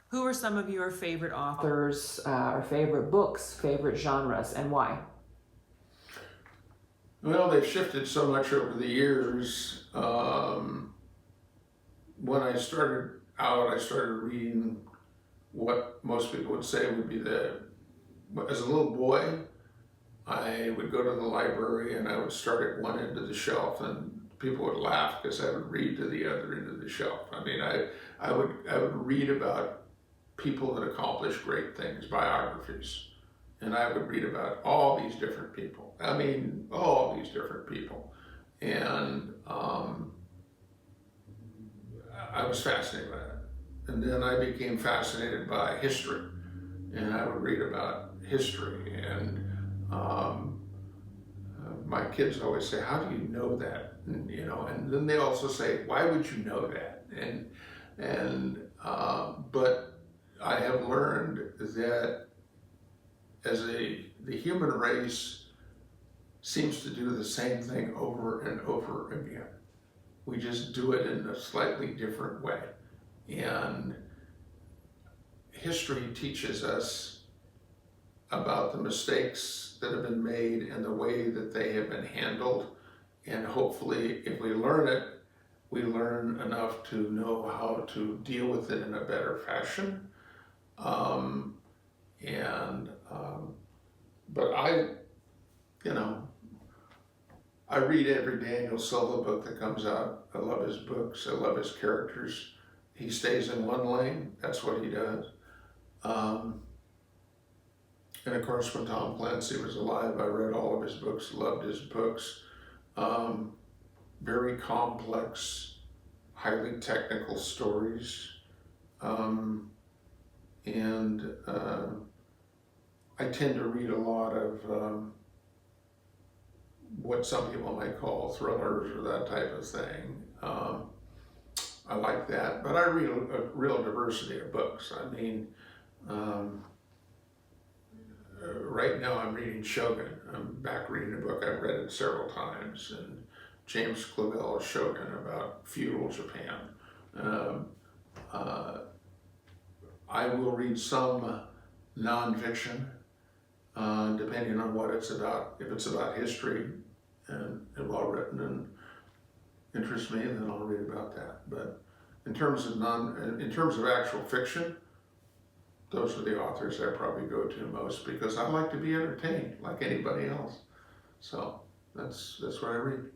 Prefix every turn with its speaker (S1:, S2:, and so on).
S1: Who are some of your favorite authors, or favorite books, favorite genres, and why?
S2: Well, they've shifted so much over the years. When I started out, I started reading what most people would say would be as a little boy, I would go to the library and I would start at one end of the shelf, and people would laugh because I would read to the other end of the shelf. I mean, I would read about people that accomplished great things, biographies. And I would read about all these different people. I mean, all these different people. And I was fascinated by that. And then I became fascinated by history. And I would read about history. And my kids always say, how do you know that? And, and then they also say, why would you know that? But I have learned that the human race seems to do the same thing over and over again. We just do it in a slightly different way. And history teaches us about the mistakes that have been made and the way that they have been handled. And hopefully, if we learn it, we learn enough to know how to deal with it in a better fashion. But I read every Daniel Silva book that comes out. I love his books. I love his characters. He stays in one lane. That's what he does. And of course, when Tom Clancy was alive, I read all of his books, loved his books. Very complex, highly technical stories. I tend to read a lot of what some people might call thrillers or that type of thing. I like that, but I read a real diversity of books. I mean, right now I'm reading Shogun. I'm back reading a book. I've read it several times, and James Clavell's Shogun about feudal Japan. I will read some nonfiction, depending on what it's about. If it's about history and well written and interests me, then I'll read about that. But in terms of actual fiction, those are the authors I probably go to most because I like to be entertained like anybody else. So that's what I read.